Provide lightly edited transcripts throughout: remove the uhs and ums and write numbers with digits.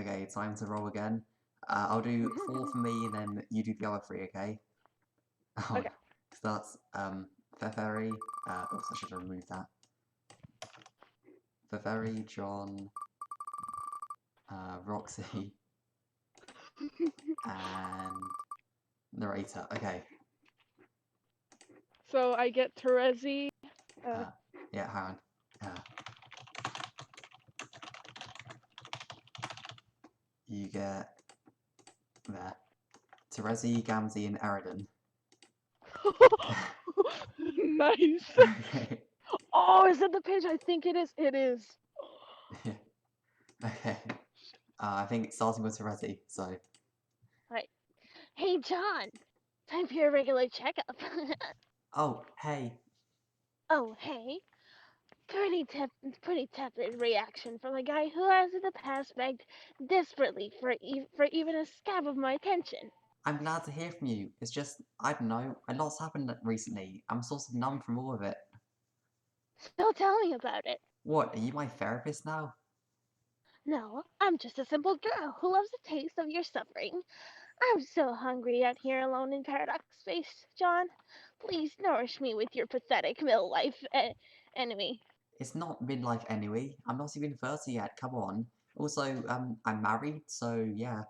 Okay, time to roll again. I'll do 4 for me, and then you do the other 3, okay? Oh, Okay. so that's Feferi. Oops, I should have removed that. Feferi, John, Roxy, and narrator. Okay. So I get Terezi. Yeah, hang on. You get there. Terezi, Gamzee, and Eridan. Nice. Okay. Oh, is it the page I think it is? It is. Okay. I think starting with Terezi, so. Right. Hey, John. Time for your regular checkup. Oh, hey. Oh, hey. Pretty tepid reaction from a guy who has in the past begged desperately for even a scab of my attention. I'm glad to hear from you. It's just, I don't know, a lot's happened recently. I'm sort of numb from all of it. So tell me about it. What, are you my therapist now? No, I'm just a simple girl who loves a taste of your suffering. I'm so hungry out here alone in Paradox Space, John. Please nourish me with your pathetic middle life enemy. It's not midlife anyway. I'm not even 30 yet, come on. Also, I'm married, so yeah.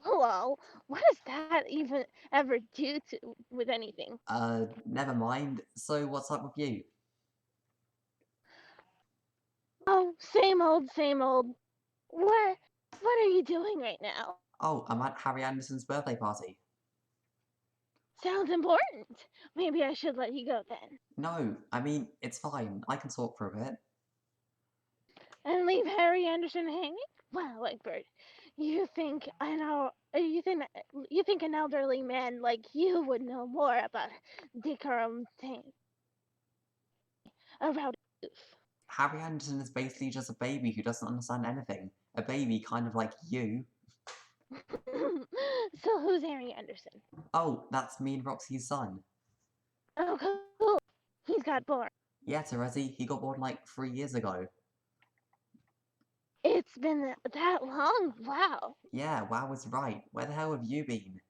Lol, what does that even ever do to with anything? Never mind. So what's up with you? Oh, same old, same old. What are you doing right now? Oh, I'm at Harry Anderson's birthday party. Sounds important. Maybe I should let you go then. No, I mean, it's fine. I can talk for a bit. And leave Harry Anderson hanging? Well, Egbert, you think I know you think an elderly man like you would know more about decorum thing about youth. Harry Anderson is basically just a baby who doesn't understand anything. A baby kind of like you. So who's Harry Anderson? Oh, that's me and Roxy's son. Oh, cool. He's got born. Yeah, Terezi, he got born like 3 years ago. It's been that long. Wow. Yeah, wow was right. Where the hell have you been?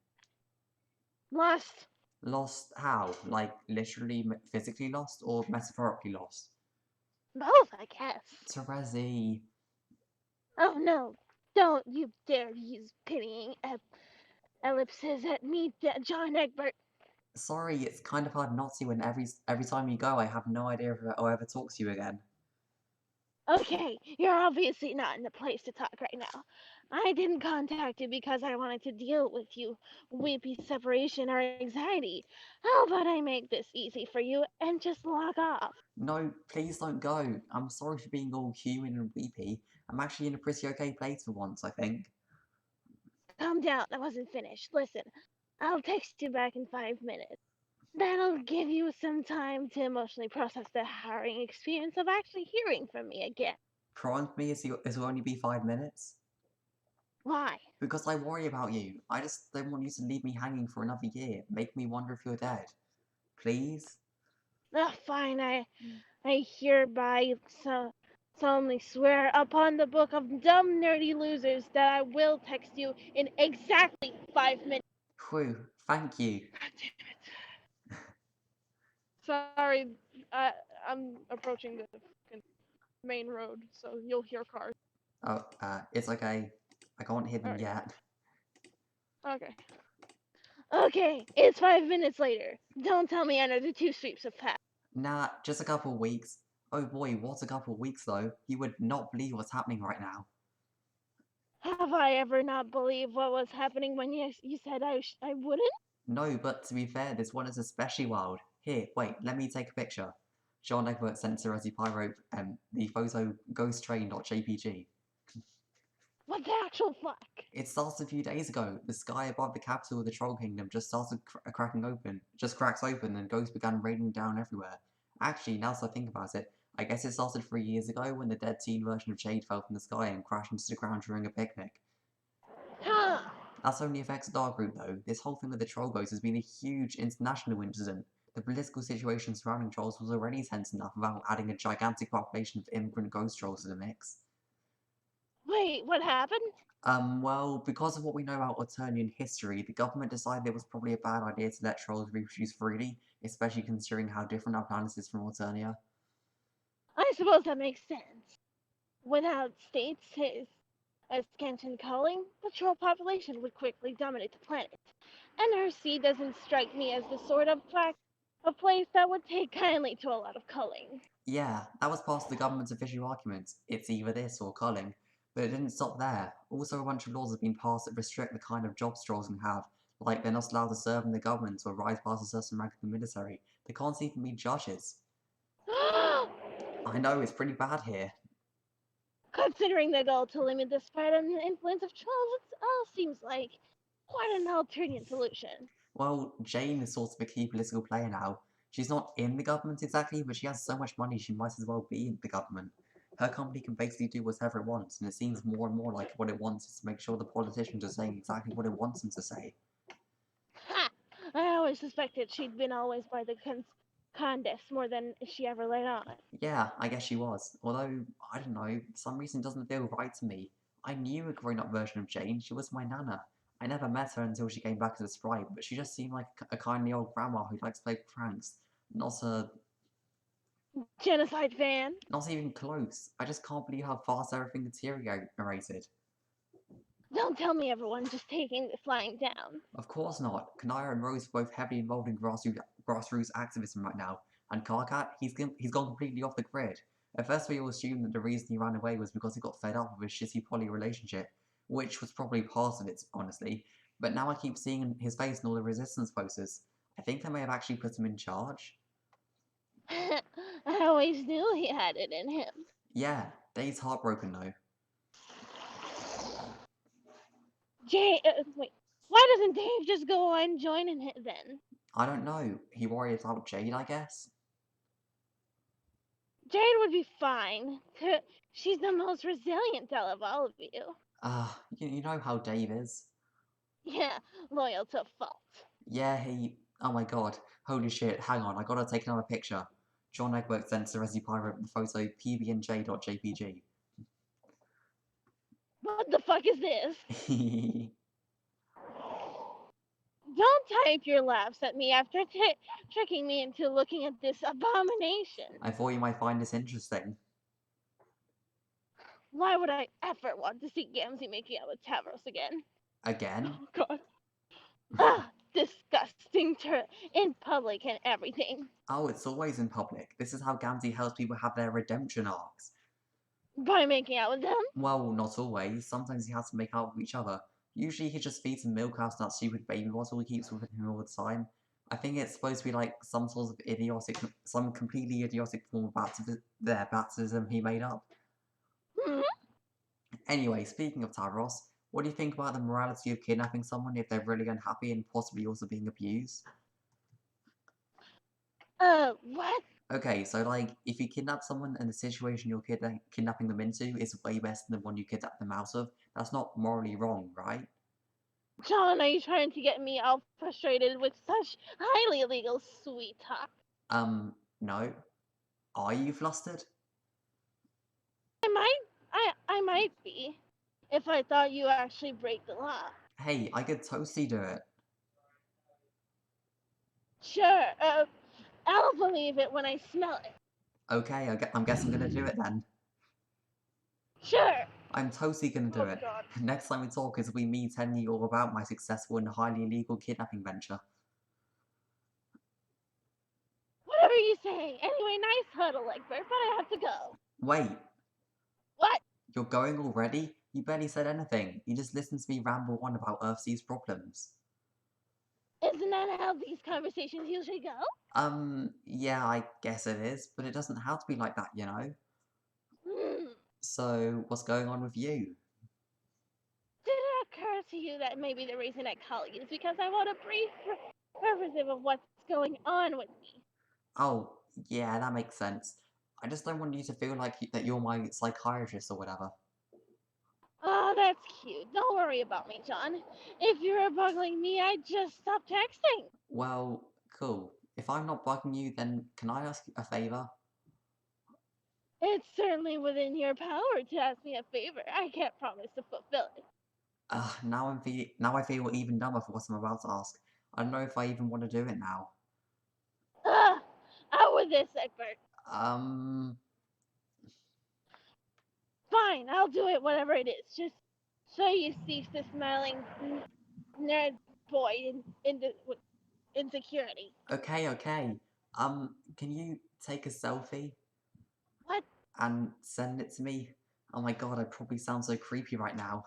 Lost. Lost how? Like, literally, physically lost, or metaphorically lost? Both, I guess. Terezi. Oh no. Don't you dare use pitying ellipses at me, John Egbert. Sorry, it's kind of hard not to when every time you go, I have no idea if I'll ever talk to you again. Okay, you're obviously not in the place to talk right now. I didn't contact you because I wanted to deal with you weepy separation or anxiety. How about I make this easy for you and just log off? No, please don't go. I'm sorry for being all human and weepy. I'm actually in a pretty okay place for once, I think. Calm down, I wasn't finished. Listen, I'll text you back in 5 minutes. That'll give you some time to emotionally process the harrowing experience of actually hearing from me again. Promise me it'll only be 5 minutes? Why? Because I worry about you. I just don't want you to leave me hanging for another year. Make me wonder if you're dead. Please? Fine, I hereby solemnly swear upon the book of dumb nerdy losers that I will text you in exactly 5 minutes. Whew, thank you. God damn it. Sorry, I'm approaching the main road, so you'll hear cars. Oh, it's okay. I can't hear them Alright. yet. Okay. Okay, it's 5 minutes later. Don't tell me another 2 sweeps have passed. Nah, just a couple weeks. Oh boy, what a couple weeks though. You would not believe what's happening right now. Have I ever not believed what was happening when you said I wouldn't? No, but to be fair, this one is especially wild. Here, wait, let me take a picture. John Egbert sent to Resi Pyro the photo ghosttrain.jpg. What the actual fuck? It started a few days ago. The sky above the capital of the Troll Kingdom just started cracking open. Just cracks open and ghosts began raining down everywhere. Actually, now that I think about it, I guess it started 3 years ago when the dead teen version of Jade fell from the sky and crashed into the ground during a picnic. Huh. That's only affects our group though. This whole thing with the troll ghost has been a huge international incident. The political situation surrounding trolls was already tense enough without adding a gigantic population of immigrant ghost trolls to the mix. Wait, what happened? Well, because of what we know about Eternian history, the government decided it was probably a bad idea to let trolls reproduce freely, especially considering how different our planet is from Eternia. I suppose that makes sense. Without states as Scanton calling, the troll population would quickly dominate the planet. And her sea doesn't strike me as the sort of place that would take kindly to a lot of culling. Yeah, that was part of the government's official argument. It's either this or culling. But it didn't stop there. Also, a bunch of laws have been passed that restrict the kind of jobs trolls can have. Like, they're not allowed to serve in the government or rise past a certain rank in the military. They can't even be judges. I know, it's pretty bad here. Considering the goal to limit the spread and influence of trolls, it all seems like quite an alternate solution. Well, Jane is sort of a key political player now. She's not in the government exactly, but she has so much money she might as well be in the government. Her company can basically do whatever it wants, and it seems more and more like what it wants is to make sure the politicians are saying exactly what it wants them to say. Ha! I always suspected she'd been always by the Condess more than she ever let on. Yeah, I guess she was. Although, I don't know, for some reason it doesn't feel right to me. I knew a grown-up version of Jane, she was my nana. I never met her until she came back as a sprite, but she just seemed like a kindly old grandma who likes to play pranks. Not a Genocide fan? Not even close. I just can't believe how fast everything deteriorated. Don't tell me everyone's just taking this lying down. Of course not. Kanaya and Rose are both heavily involved in grassroots activism right now, and Karkat, he's gone completely off the grid. At first we all assumed that the reason he ran away was because he got fed up with his shitty poly relationship, which was probably part of it, honestly. But now I keep seeing his face in all the resistance posters. I think they may have actually put him in charge. I always knew he had it in him. Yeah, Dave's heartbroken though. Wait. Why doesn't Dave just go and join in it then? I don't know. He worries about Jade, I guess. Jade would be fine. She's the most resilient out of all of you. You know how Dave is. Yeah, loyal to fault. Yeah, oh my god. Holy shit, hang on, I gotta take another picture. John Egbert sent Terezi Pirate the photo pbnj.jpg. What the fuck is this? Don't type your laughs at me after tricking me into looking at this abomination. I thought you might find this interesting. Why would I ever want to see Gamzee making out with Tavros again? Again? Oh god. Ah, disgusting in public and everything. Oh, it's always in public. This is how Gamzee helps people have their redemption arcs. By making out with them? Well, not always. Sometimes he has to make out with each other. Usually he just feeds him milk out of that stupid baby bottle he keeps with him all the time. I think it's supposed to be like some sort of some completely idiotic form of baptism he made up. Hmm? Anyway, speaking of Tavros, what do you think about the morality of kidnapping someone if they're really unhappy and possibly also being abused? What? Okay, so like, if you kidnap someone and the situation you're kidnapping them into is way worse than the one you kidnapped them out of, that's not morally wrong, right? John, are you trying to get me all frustrated with such highly illegal sweet talk? No. Are you flustered? I might be. If I thought you actually break the law. Hey, I could totally do it. Sure, I'll believe it when I smell it. Okay, I'm guessing I'm gonna do it then. Sure. I'm totally gonna do Oh it. god. Next time we talk, it'll be me telling you all about my successful and highly illegal kidnapping venture. Whatever you say. Anyway, nice huddle, Egbert, but I have to go. Wait, What? you're going already? You barely said anything. You just listened to me ramble on about Earthsea's problems. Isn't that how these conversations usually go? Yeah, I guess it is, but it doesn't have to be like that, you know? Hmm. So, what's going on with you? Did it occur to you that maybe the reason I call you is because I want a brief perspective of what's going on with me? Oh, yeah, that makes sense. I just don't want you to feel like that you're my psychiatrist or whatever. Oh, that's cute. Don't worry about me, John. If you were bugging me, I'd just stop texting. Well, cool. If I'm not bugging you, then can I ask a favor? It's certainly within your power to ask me a favor. I can't promise to fulfill it. Now I feel even dumber for what I'm about to ask. I don't know if I even want to do it now. Ugh, out with this, Egbert. Um, Fine, I'll do it, whatever it is. Just so you cease the smiling nerd boy with insecurity. okay. Can you take a selfie What? and send it to me? Oh my god, I probably sound so creepy right now.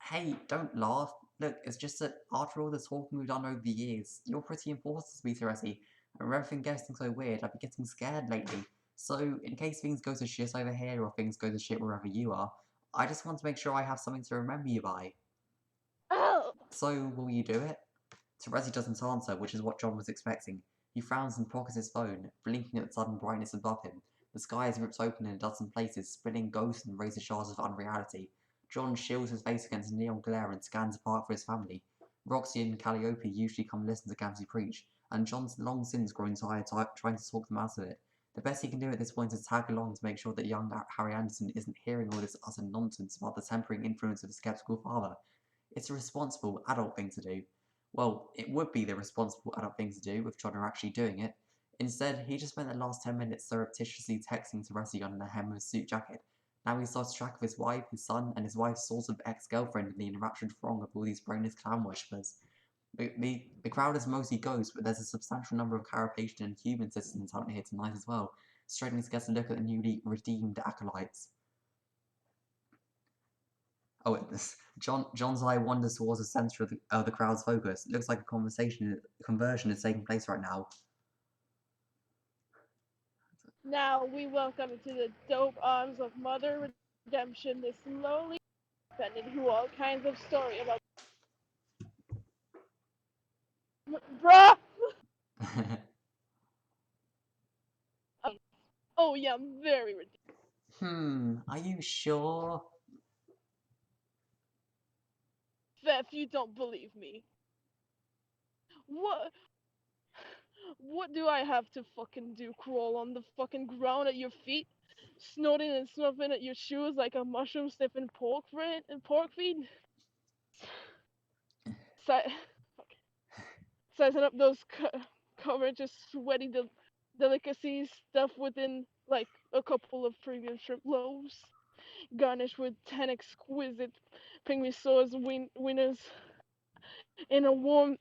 Hey, don't laugh. Look, it's just that after all the talking we've done over the years, you're pretty important to me, Terezi. And with everything getting so weird, I've been getting scared lately. So, in case things go to shit over here or things go to shit wherever you are, I just want to make sure I have something to remember you by. Oh, So, will you do it? Terezi doesn't answer, which is what John was expecting. He frowns and pockets his phone, blinking at the sudden brightness above him. The sky is ripped open in a dozen places, spilling ghosts and razor shards of unreality. John shields his face against the neon glare and scans apart for his family. Roxy and Calliope usually come listen to Gamzee preach, and John's long since grown tired trying to talk them out of it. The best he can do at this point is tag along to make sure that young Harry Anderson isn't hearing all this utter nonsense about the tempering influence of a skeptical father. It's a responsible adult thing to do. Well, it would be the responsible adult thing to do if John were actually doing it. Instead, he just spent the last 10 minutes surreptitiously texting Terezi under the hem of his suit jacket. Now he's lost track of his wife, his son, and his wife's sort of ex-girlfriend in the enraptured throng of all these brainless clown worshippers. The crowd is mostly ghosts, but there's a substantial number of carapacian and human citizens out here tonight as well, struggling to get a look at the newly redeemed acolytes. Oh, witness. John's eye wanders towards the center of the crowd's focus. It looks like a conversion is taking place right now. now we welcome into the dope arms of Mother Redemption, this slowly defended through all kinds of story about. Bruh! Oh yeah, I'm very ridiculous. Are you sure? If you don't believe me, what what do I have to fucking do? Crawl on the fucking ground at your feet, snorting and snuffing at your shoes like a mushroom sniffing pork feet? Si- Sizing up those coverage of sweaty delicacies stuffed within like a couple of premium shrimp loaves, garnished with 10 exquisite pygmy sauce wieners in a warm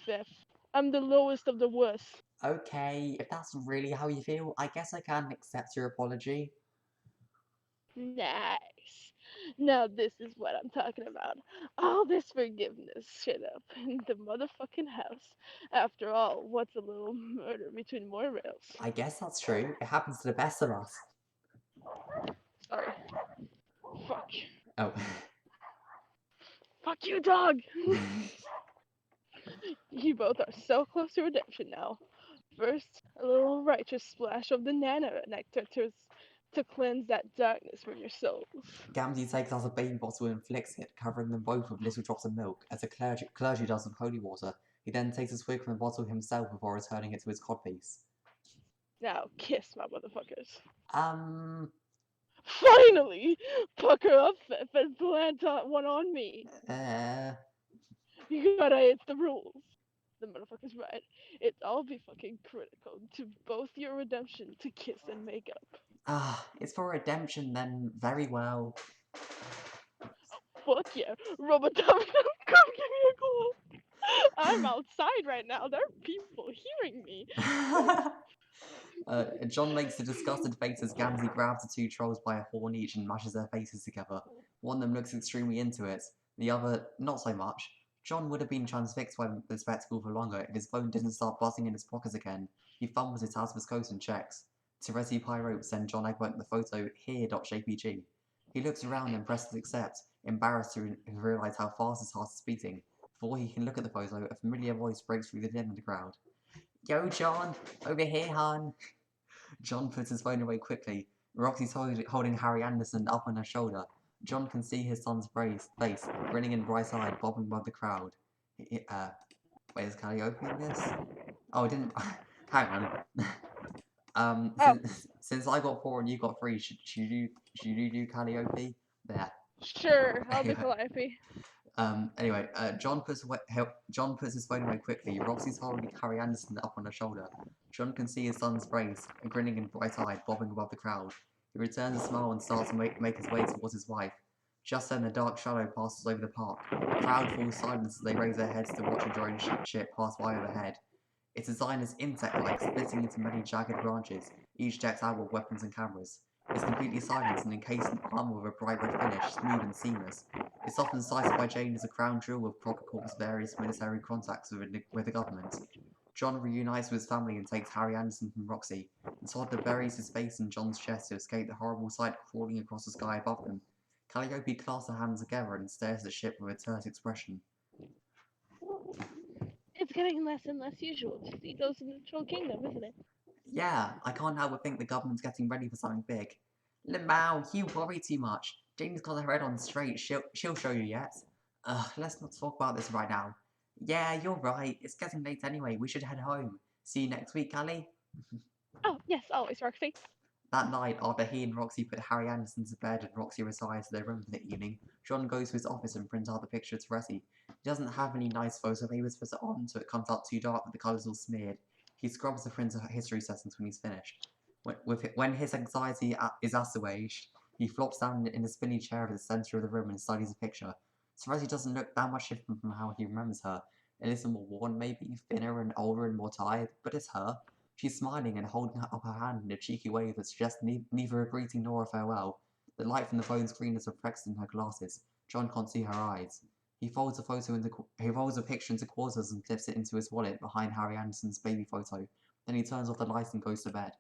fifth. I'm the lowest of the worst. Okay, if that's really how you feel, I guess I can accept your apology. Nice. Now this is what I'm talking about. All this forgiveness shit up in the motherfucking house. After all, what's a little murder between mortals? I guess that's true. It happens to the best of us. Sorry. Fuck. Oh. Fuck you, dog! You both are so close to redemption now. First, a little righteous splash of the nana nectar to cleanse that darkness from your souls. Gamzee takes out a baby bottle and flicks it, covering them both with little drops of milk, as a clergy does with holy water. He then takes a swig from the bottle himself before returning it to his codpiece. Now kiss my motherfuckers. Um, Finally! Pucker up, Fif, and plant one on me. You gotta hit the rules. The motherfucker's right. It'd all be fucking critical to both your redemption to kiss and make up. It's for redemption then. Very well. Fuck yeah. Robot come give me a call. I'm outside right now. There are people hearing me. John makes a disgusted face as Gamzee grabs the two trolls by a horn each and mashes their faces together. One of them looks extremely into it, the other not so much. John would have been transfixed by the spectacle for longer if his phone didn't start buzzing in his pockets again. He fumbles it out of his coat and checks. Terezi Pyro sent John Egbert the photo here.jpg. He looks around and presses accept, embarrassed to realise how fast his heart is beating. Before he can look at the photo, a familiar voice breaks through the din in the crowd. Yo, John! Over here, hon! John puts his phone away quickly. Roxy's holding Harry Anderson up on her shoulder. John can see his son's face, grinning and bright-eyed, bobbing above the crowd. Wait, is Calliope in this? Oh, it didn't... Hang on. Oh, Since I got 4 and you got 3, should you do Calliope? There. sure. I'll do Anyway, Calliope. John puts his phone away quickly. Roxy's holding Harry Anderson up on her shoulder. John can see his son's face, grinning and bright-eyed, bobbing above the crowd. He returns a smile and starts to make his way towards his wife. Just then, a dark shadow passes over the park. The crowd falls silent as they raise their heads to watch a drone ship pass by overhead. Its design is insect-like, splitting into many jagged branches, each decked out with weapons and cameras. It's completely silent and encased in armor with a bright red finish, smooth and seamless. It's often cited by Jane as a crown jewel of Crocker Corp's various military contacts with the government. John reunites with his family and takes Harry Anderson from Roxy, and Toddler buries his face in John's chest to escape the horrible sight crawling across the sky above them. Calliope clasps her hands together and stares at the ship with a terse expression. It's getting less and less usual to see those in the Troll Kingdom, isn't it? Yeah, I can't help but think the government's getting ready for something big. Limao, you worry too much. Jane's got her head on straight. She'll show you yet. Let's not talk about this right now. Yeah, you're right. It's getting late anyway. We should head home. See you next week, Callie. Oh, yes, always, Roxy. That night, after he and Roxy put Harry Anderson to bed and Roxy retires to their room for the evening, John goes to his office and prints out the picture of Terezi. He doesn't have any nice photo papers to put it on, so it comes out too dark with the colours all smeared. He scrubs the printer history settings when he's finished. When his anxiety is assuaged, he flops down in a spinny chair at the centre of the room and studies the picture. Terezi doesn't look that much different from how he remembers her. A little more worn, maybe, thinner and older and more tired, but it's her. She's smiling and holding up her hand in a cheeky way that suggests neither a greeting nor a farewell. The light from the phone screen is reflected in her glasses. John can't see her eyes. He folds a picture into quarters and clips it into his wallet behind Harry Anderson's baby photo. Then he turns off the lights and goes to bed.